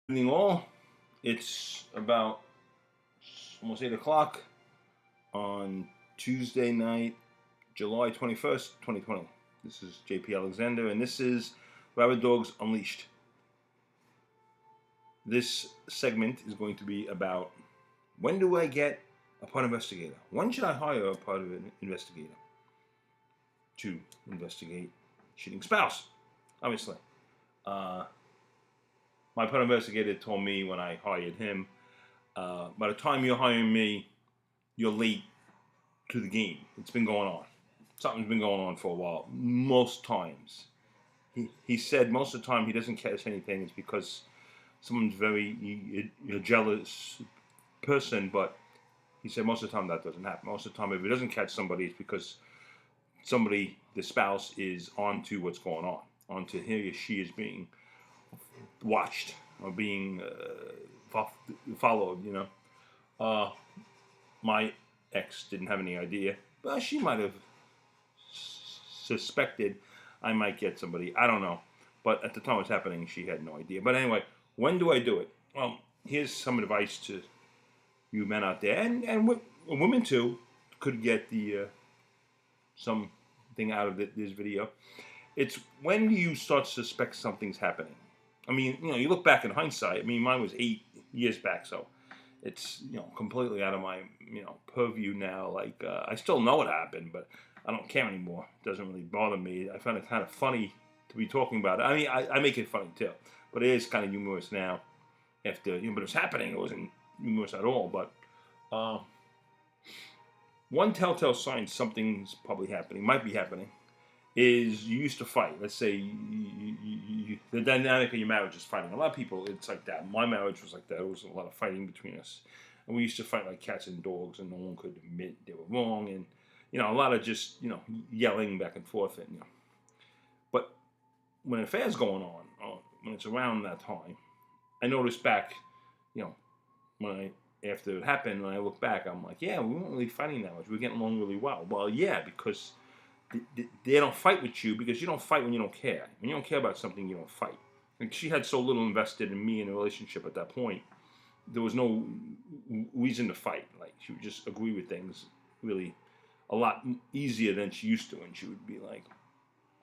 Evening all. It's about almost 8 o'clock on Tuesday night, July 21st, 2020. This is JP Alexander, and this is Rabid Dogs Unleashed. This segment is going to be about when do I get a part investigator? When should I hire a part of an investigator to investigate cheating spouse? Obviously. My part investigator told me when I hired him, by the time you're hiring me, you're late to the game. It's been going on. Something's been going on for a while. Most times. He said most of the time he doesn't catch anything. It's because someone's very jealous person, but he said most of the time that doesn't happen. Most of the time, if he doesn't catch somebody, it's because somebody, the spouse, is onto what's going on, onto he or she is being watched or being followed. My ex didn't have any idea, but she might have suspected I might get somebody. I don't know. But at the time it was happening, she had no idea. But anyway, when do I do it? Well, here's some advice to you men out there, and women too, could get the something out of this video. It's when you start to suspect something's happening. I mean, you look back in hindsight. I mean, mine was 8 years back, so it's completely out of my purview now. Like I still know what happened, but I don't care anymore. It doesn't really bother me. I find it kind of funny to be talking about it. I mean, I make it funny too, but it is kind of humorous now. After but it was happening. It wasn't humorous at all. But one telltale sign something's probably happening, might be happening, is you used to fight. Let's say the dynamic of your marriage is fighting. A lot of people, it's like that. My marriage was like that. There was a lot of fighting between us. And we used to fight like cats and dogs, and no one could admit they were wrong. And, a lot of just, yelling back and forth. And, But when an affair's going on, when it's around that time, I noticed back, after it happened, when I look back, I'm like, yeah, we weren't really fighting that much. We were getting along really well. Well, yeah, because they don't fight with you because you don't fight when you don't care. When you don't care about something, you don't fight. And she had so little invested in me in a relationship at that point, there was no reason to fight. Like, she would just agree with things really a lot easier than she used to. And she would be like,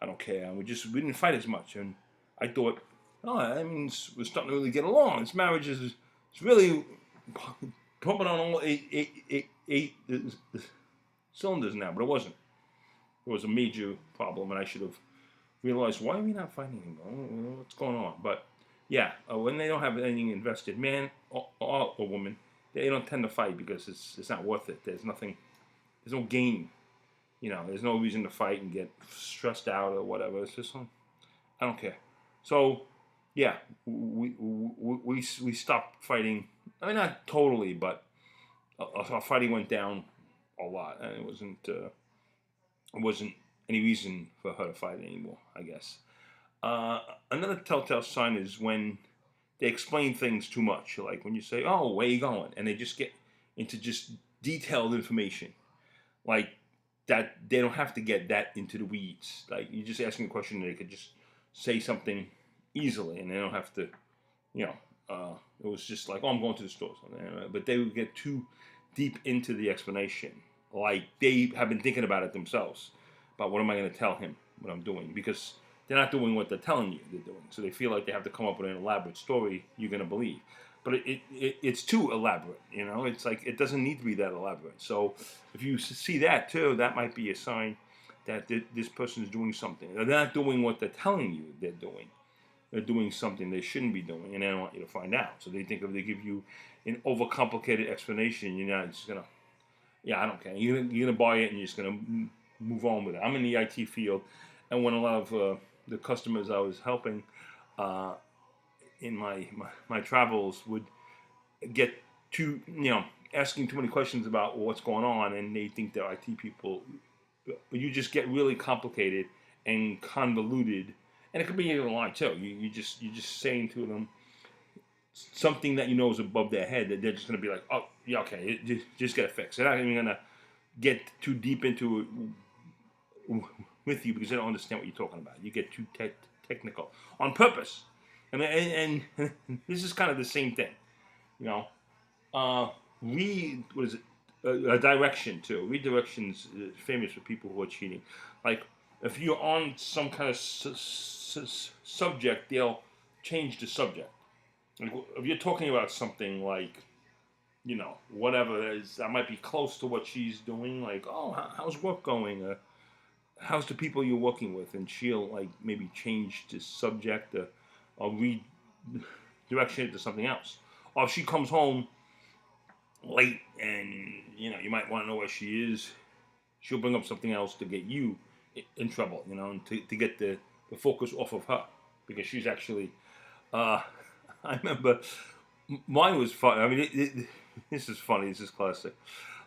I don't care. And we didn't fight as much. And I thought, oh, that means we're starting to really get along. This marriage is really pumping on all eight cylinders now, but it wasn't. It was a major problem, and I should have realized, why are we not fighting anymore? What's going on? But yeah, when they don't have anything invested, man or woman, they don't tend to fight because it's not worth it. There's no gain. There's no reason to fight and get stressed out or whatever. It's just, I don't care. So yeah, we stopped fighting. I mean, not totally, but our fighting went down a lot, and it wasn't any reason for her to fight anymore, I guess. Another telltale sign is when they explain things too much. Like when you say, oh, where are you going? And they just get into just detailed information. Like that, they don't have to get that into the weeds. Like you're just asking a question, they could just say something easily, and they don't have to, it was just like, oh, I'm going to the store. But they would get too deep into the explanation. Like they have been thinking about it themselves, about what am I going to tell him what I'm doing, because they're not doing what they're telling you they're doing. So they feel like they have to come up with an elaborate story you're going to believe. But it's too elaborate, It's like it doesn't need to be that elaborate. So if you see that too, that might be a sign that this person is doing something. They're not doing what they're telling you they're doing. They're doing something they shouldn't be doing, and they don't want you to find out. So they think if they give you an overcomplicated explanation, you're not just gonna, yeah, I don't care. You're gonna buy it and you're just gonna move on with it. I'm in the IT field, and when a lot of the customers I was helping in my travels would get too, asking too many questions about what's going on, and they think they're IT people. You just get really complicated and convoluted, and it could be even a lie too. You're just saying to them something that is above their head, that they're just going to be like, oh yeah, okay, just get it fixed. They're not even going to get too deep into it with you because they don't understand what you're talking about. You get too technical on purpose. And this is kind of the same thing, you know. Read what is it? A direction too. Redirections is famous for people who are cheating. Like if you're on some kind of subject, they'll change the subject. Like if you're talking about something like whatever it is that might be close to what she's doing, like how's work going? How's the people you're working with? And she'll like maybe change the subject or redirection it to something else. Or if she comes home late and you might want to know where she is, she'll bring up something else to get you in trouble, and to get the focus off of her because she's actually. I remember mine was fun. I mean, this is funny. This is classic.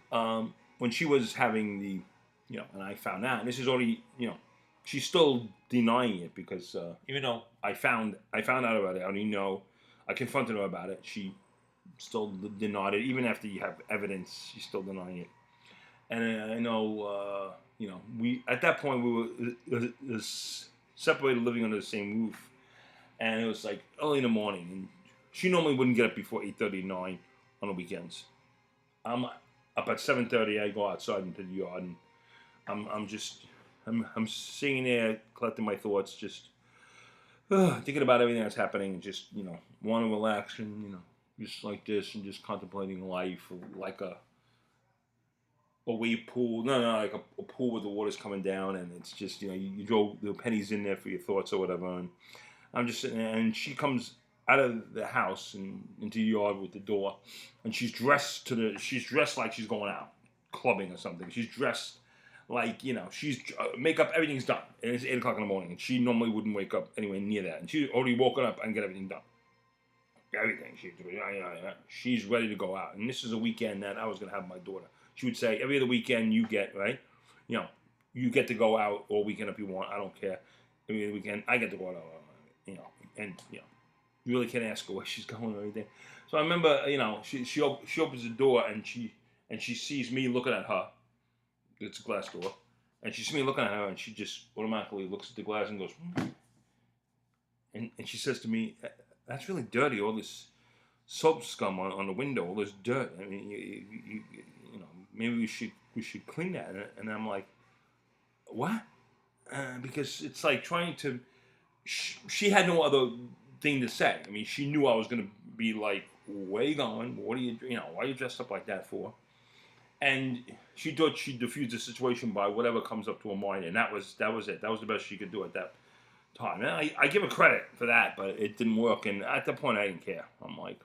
When she was having and I found out, and this is already, she's still denying it because even though I found out about it, I already know, I confronted her about it. She still denied it, even after you have evidence. She's still denying it, and I know, we at that point we were separated, living under the same roof, and it was like early in the morning, and she normally wouldn't get up before 8:39 on the weekends. I'm up at 7:30. I go outside into the yard, and I'm sitting there collecting my thoughts, just thinking about everything that's happening, and just want to relax, and just like this, and just contemplating life, like a wave pool. No, like a pool where the water's coming down, and it's just you throw the pennies in there for your thoughts or whatever. And I'm just sitting there, and she comes out of the house and into the yard with the door, and she's dressed like she's going out clubbing or something. She's dressed like she's makeup, everything's done, and it's 8 o'clock in the morning, and she normally wouldn't wake up anywhere near that, and she's already woken up and get everything done. Everything she's ready to go out, and this is a weekend that I was gonna have my daughter. She would say every other weekend you get right, you get to go out all weekend if you want. I don't care. Every other weekend I get to go out, and you really can't ask her where she's going or anything. So I remember, she opens the door, and she sees me looking at her. It's a glass door, and she sees me looking at her, and she just automatically looks at the glass and goes, and she says to me, "That's really dirty. All this soap scum on the window, all this dirt. I mean, maybe we should clean that." And I'm like, "What?" Because it's like trying to. She had no other thing to say. I mean, she knew I was gonna be like, "Where you going? What are you? Why are you dressed up like that for?" And she thought she'd diffuse the situation by whatever comes up to her mind, and that was it. That was the best she could do at that time. And I give her credit for that, but it didn't work. And at that point, I didn't care. I'm like,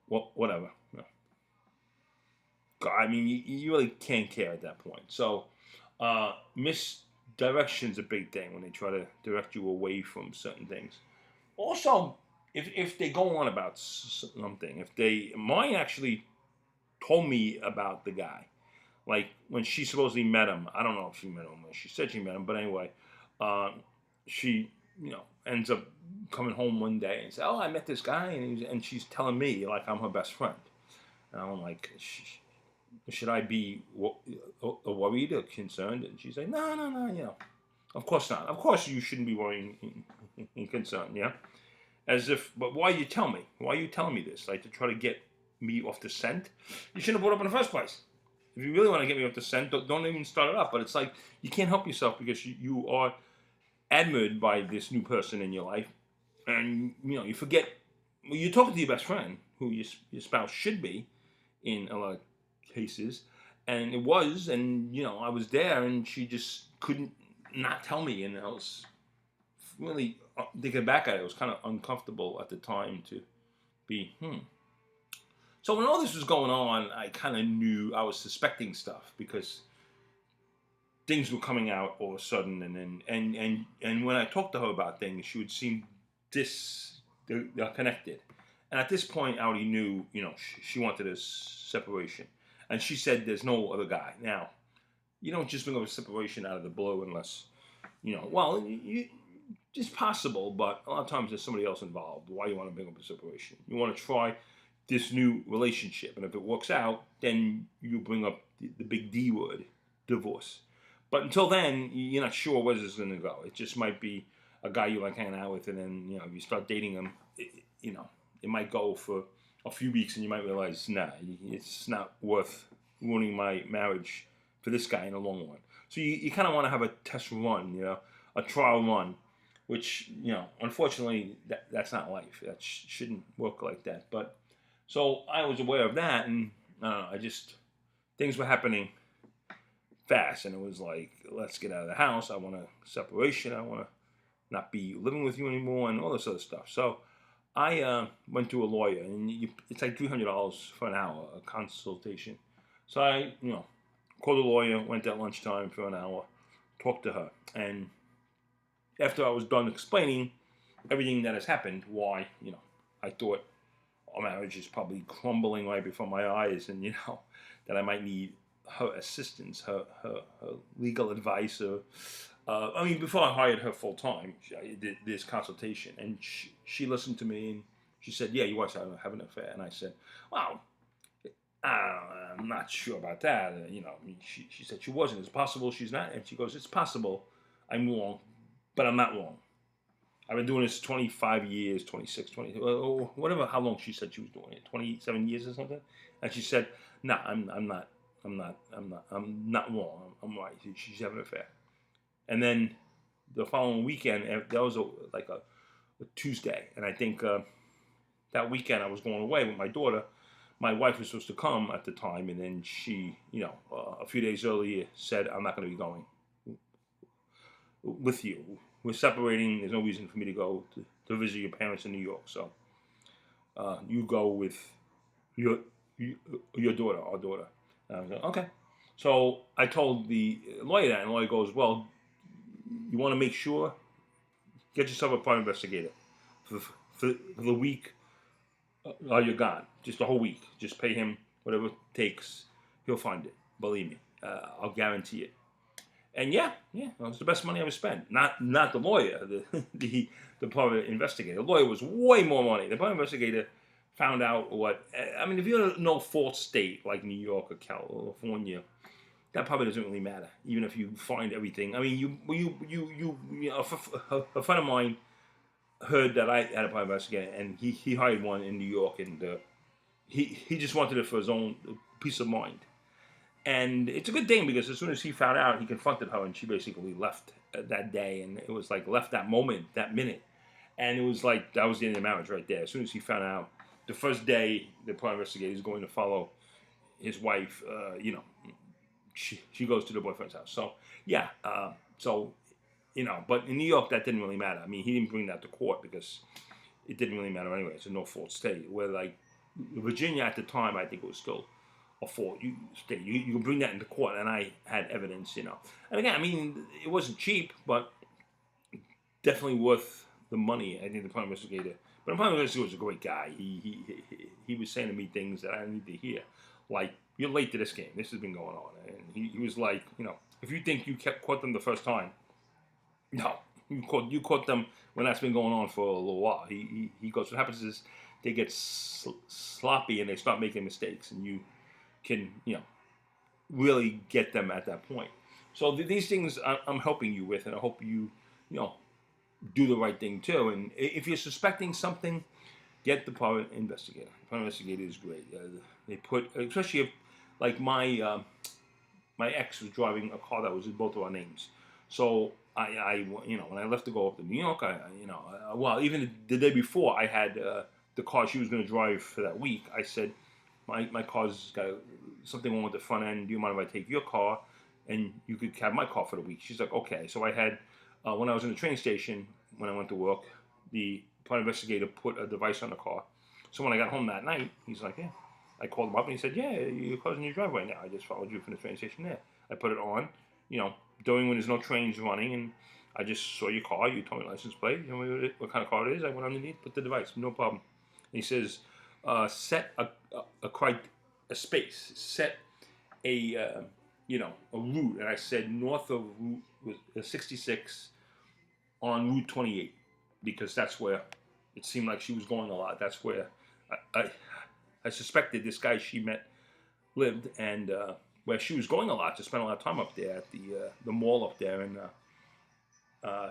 well, whatever. I mean, you really can't care at that point. So, misdirection's a big thing when they try to direct you away from certain things. Also, if they go on about something, mine actually told me about the guy. Like when she supposedly met him, I don't know if she met him. She said she met him, but anyway, she ends up coming home one day and said, "Oh, I met this guy," and she's telling me like I'm her best friend. And I'm like, should I be worried or concerned? And she's like, no, of course not. Of course you shouldn't be worrying and concerned, yeah. As if, but why you tell me? Why are you telling me this? Like to try to get me off the scent? You shouldn't have brought it up in the first place. If you really want to get me off the scent, don't even start it up. But it's like you can't help yourself because you are admired by this new person in your life, and you forget. Well, you're talking to your best friend, who your spouse should be, in a lot of cases, and it was, and I was there, and she just couldn't not tell me, and I was really thinking back at it, it was kind of uncomfortable at the time to be. So when all this was going on, I kind of knew I was suspecting stuff because things were coming out all of a sudden, and when I talked to her about things, she would seem disconnected. And at this point, I already knew, she wanted a separation, and she said, "There's no other guy." Now, you don't just bring up a separation out of the blue unless, well, it's possible, but a lot of times there's somebody else involved. Why you want to bring up a separation? You want to try this new relationship, and if it works out, then you bring up the big D word, divorce. But until then, you're not sure where this is going to go. It just might be a guy you like hanging out with, and then if you start dating him, it might go for a few weeks, and you might realize, nah, it's not worth ruining my marriage for this guy in the long run. So you kind of want to have a test run, a trial run, which unfortunately that's not life. That shouldn't work like that. But so I was aware of that, and I don't know, things were happening fast, and it was like, let's get out of the house. I want a separation. I want to not be living with you anymore, and all this other stuff. So I went to a lawyer, and it's like $300 for an hour, a consultation. So I, called a lawyer, went at lunchtime for an hour, talked to her, and after I was done explaining everything that has happened, why, I thought our marriage is probably crumbling right before my eyes, and that I might need her assistance, her legal advice, or before I hired her full time, I did this consultation, and she listened to me, and she said, "Yeah, you are having an affair," and I said, "Wow, I'm not sure about that." She said she wasn't. It's possible she's not, and she goes, "It's possible I'm wrong, but I'm not wrong. I've been doing this 25 years, 26, 20, whatever, how long she said she was doing it, 27 years or something." And she said, "No, I'm not wrong. I'm right. She's having an affair." And then the following weekend, that was like a Tuesday, and I think that weekend I was going away with my daughter. My wife was supposed to come at the time, and then she, a few days earlier said, "I'm not going to be going with you. We're separating. There's no reason for me to go to visit your parents in New York. So you go with your daughter, our daughter." And I was like, "Okay." So I told the lawyer that, and the lawyer goes, "Well, you want to make sure, get yourself a private investigator for the week you're gone, just the whole week. Just pay him whatever it takes. He'll find it. Believe me, I'll guarantee it." And yeah, it was the best money I ever spent. Not the lawyer, the private investigator. The lawyer was way more money. The private investigator found out if you're in no fault state like New York or California, that probably doesn't really matter. Even if you find everything. A friend of mine heard that I had a private investigator, and he hired one in New York, and he just wanted it for his own peace of mind. And it's a good thing, because as soon as he found out, he confronted her, and she basically left that day, and it was like left that moment, that minute, and it was like that was the end of the marriage right there. As soon as he found out, the first day the private investigator is going to follow his wife, she goes to the boyfriend's house. So yeah, but in New York that didn't really matter. He didn't bring that to court because it didn't really matter anyway. It's a no fault state. Where like Virginia at the time, I think it was still a fault state. You can bring that into court, and I had evidence, And again, it wasn't cheap, but definitely worth the money. I think the private investigator. But the private investigator was a great guy. He was saying to me things that I didn't need to hear, like, "You're late to this game. This has been going on." And he was like, "If you think you caught them the first time, no, you caught them when that's been going on for a little while." He goes, "What happens is they get sloppy and they start making mistakes, and you can really get them at that point." So these things I'm helping you with, and I hope you do the right thing too. And if you're suspecting something, get the private investigator. The private investigator is great. They put, especially if, like my ex was driving a car that was in both of our names. So I when I left to go up to New York, even the day before I had the car she was going to drive for that week. I said, my car's got something wrong with the front end. Do you mind if I take your car, and you could have my car for the week? She's like, "Okay." So I had, when I was in the train station, when I went to work, the private investigator put a device on the car. So when I got home that night, he's like, "Yeah." I called him up, and he said, "Yeah, your car's in your driveway now. I just followed you from the train station there." I put it on, during when there's no trains running, and I just saw your car. You told me license plate. You know what kind of car it is. I went underneath, put the device, no problem. And he says, set a space, set a route. And I said north of Route 66 on Route 28, because that's where it seemed like she was going a lot. That's where I suspected this guy she met lived, and where she was going a lot to spend a lot of time up there at the mall up there. And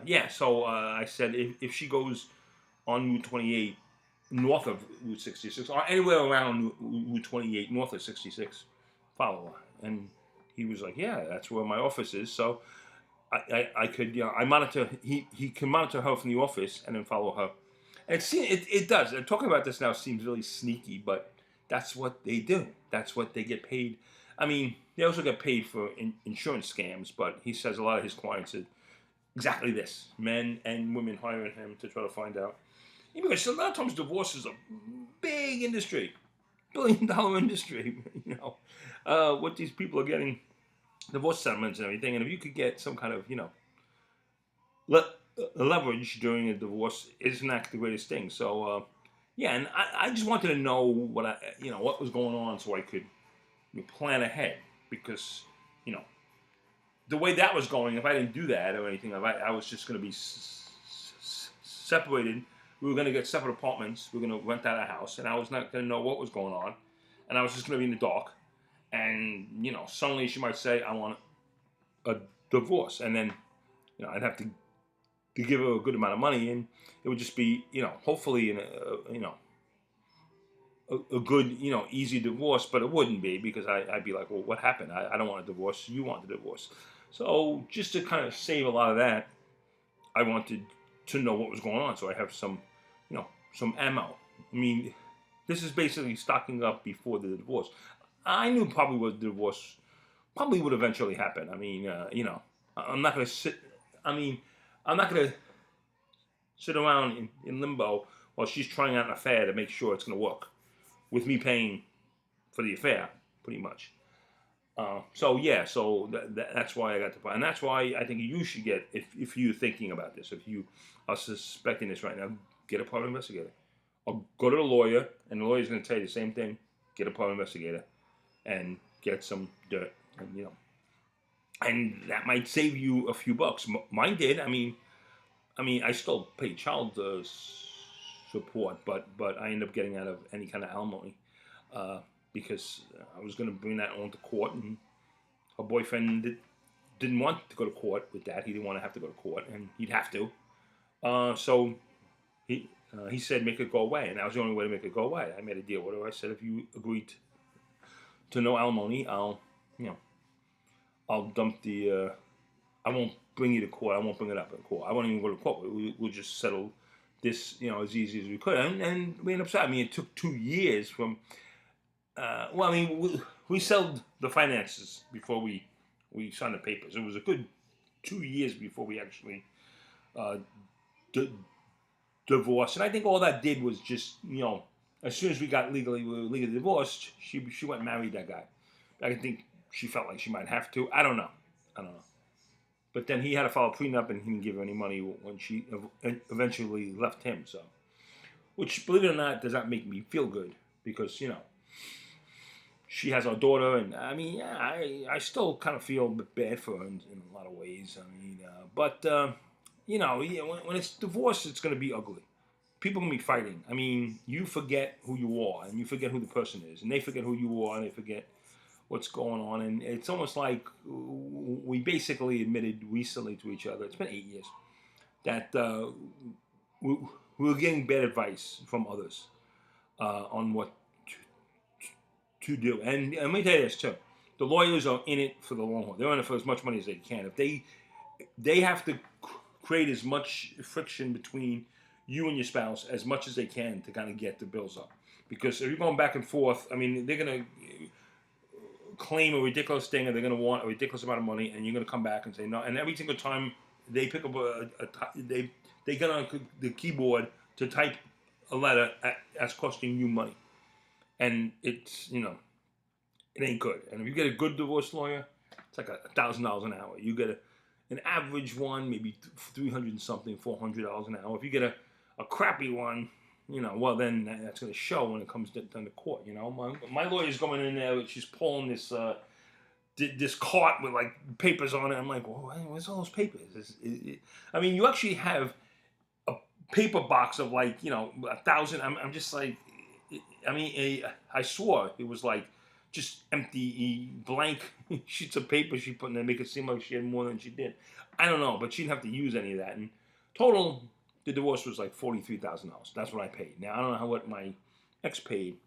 yeah, so I said if she goes on Route 28 north of Route 66 or anywhere around Route 28 north of 66, follow her. And he was like, yeah, that's where my office is. So I could, I monitor, he can monitor her from the office and then follow her. And it does. And talking about this now seems really sneaky, but that's what they do. That's what they get paid. I mean, they also get paid for insurance scams, but he says a lot of his clients are exactly this: men and women hiring him to try to find out. Because a lot of times divorce is a big industry, $1 billion industry. What these people are getting divorce settlements and everything. And if you could get some kind of le- leverage during a divorce, isn't that the greatest thing? So yeah, and I just wanted to know what was going on so I could plan ahead because you know the way that was going, if I didn't do that or anything, if I was just going to be separated. We were going to get separate apartments. We were going to rent out a house, and I was not going to know what was going on, and I was just going to be in the dark. And suddenly she might say, "I want a divorce," and then I'd have to give her a good amount of money, and it would just be hopefully in a good easy divorce, but it wouldn't be because I'd be like, well, what happened? I don't want a divorce. You want the divorce. So just to kind of save a lot of that, I wanted to know what was going on, so I have some ammo. I mean, this is basically stocking up before the divorce. I knew probably what the divorce probably would eventually happen. I mean, I'm not going to sit. I mean, I'm not going to sit around in limbo while she's trying out an affair to make sure it's going to work, with me paying for the affair, pretty much. So yeah, so that's why I got the plan, and that's why I think you should get if you're thinking about this, if you are suspecting this right now, get a private investigator, or go to the lawyer, and the lawyer's going to tell you the same thing. Get a private investigator, and get some dirt, and that might save you a few bucks. Mine did. I mean, I still pay child support, but I end up getting out of any kind of alimony because I was going to bring that on to court, and her boyfriend didn't want to go to court with that. He didn't want to have to go to court, and he'd have to. So he said, make it go away, and that was the only way to make it go away. I made a deal with her. I said, if you agreed to no alimony, I'll dump the. I won't bring you to court. I won't bring it up in court. I won't even go to court. We'll just settle this, as easy as we could. And we ended up. I mean, it took 2 years from. Well, I mean, we sold the finances before we signed the papers. It was a good 2 years before we actually divorced. And I think all that did was just, as soon as we got legally divorced, she went and married that guy. I think she felt like she might have to. I don't know. But then he had to file a prenup, and he didn't give her any money when she eventually left him. So, which, believe it or not, does not make me feel good because she has our daughter, and I mean, yeah, I still kind of feel a bit bad for her in a lot of ways. I mean, but when it's divorce, it's going to be ugly. People are going to be fighting. I mean, you forget who you are, and you forget who the person is, and they forget who you are, and they forget what's going on, and it's almost like we basically admitted recently to each other. It's been 8 years that we were getting bad advice from others on what to do. And let me tell you this too: the lawyers are in it for the long haul. They're in it for as much money as they can. If they have to create as much friction between you and your spouse as much as they can to kind of get the bills up. Because if you're going back and forth, I mean, they're going to claim a ridiculous thing, and they're going to want a ridiculous amount of money, and you're going to come back and say no. And every single time they pick up they get on the keyboard to type a letter that's costing you money, and it's it ain't good. And if you get a good divorce lawyer, it's like $1,000 an hour. You get an average one, maybe $300 and something, $400 an hour. If you get a crappy one, well, then that's going to show when it comes down to court. My lawyer's going in there, she's pulling this cart with like papers on it. I'm like, well, where's all those papers? I mean, you actually have a paper box of like 1,000. I'm just like, I mean, I swore it was like just empty, blank sheets of paper she put in there, make it seem like she had more than she did. I don't know, but she didn't have to use any of that. And total, the divorce was like $43,000. That's what I paid. Now I don't know what my ex paid.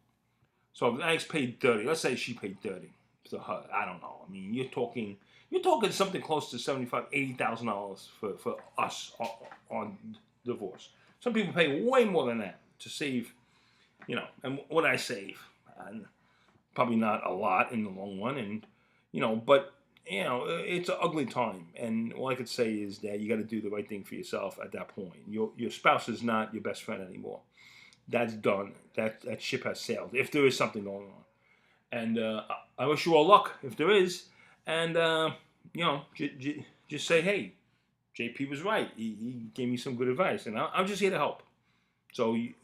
So if my ex paid 30, let's say she paid 30 to her. I don't know. I mean, you're talking something close to $80,000 for us on divorce. Some people pay way more than that to save, and what I save. And probably not a lot in the long run, and but it's an ugly time. And all I could say is that you got to do the right thing for yourself at that point. Your spouse is not your best friend anymore. That's done. That ship has sailed. If there is something going on, and I wish you all luck if there is. And just say, hey, JP was right. He gave me some good advice, and I'm just here to help. So you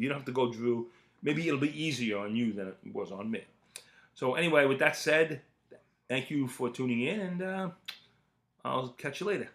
don't have to go through. Maybe it'll be easier on you than it was on me. So anyway, with that said, thank you for tuning in, and I'll catch you later.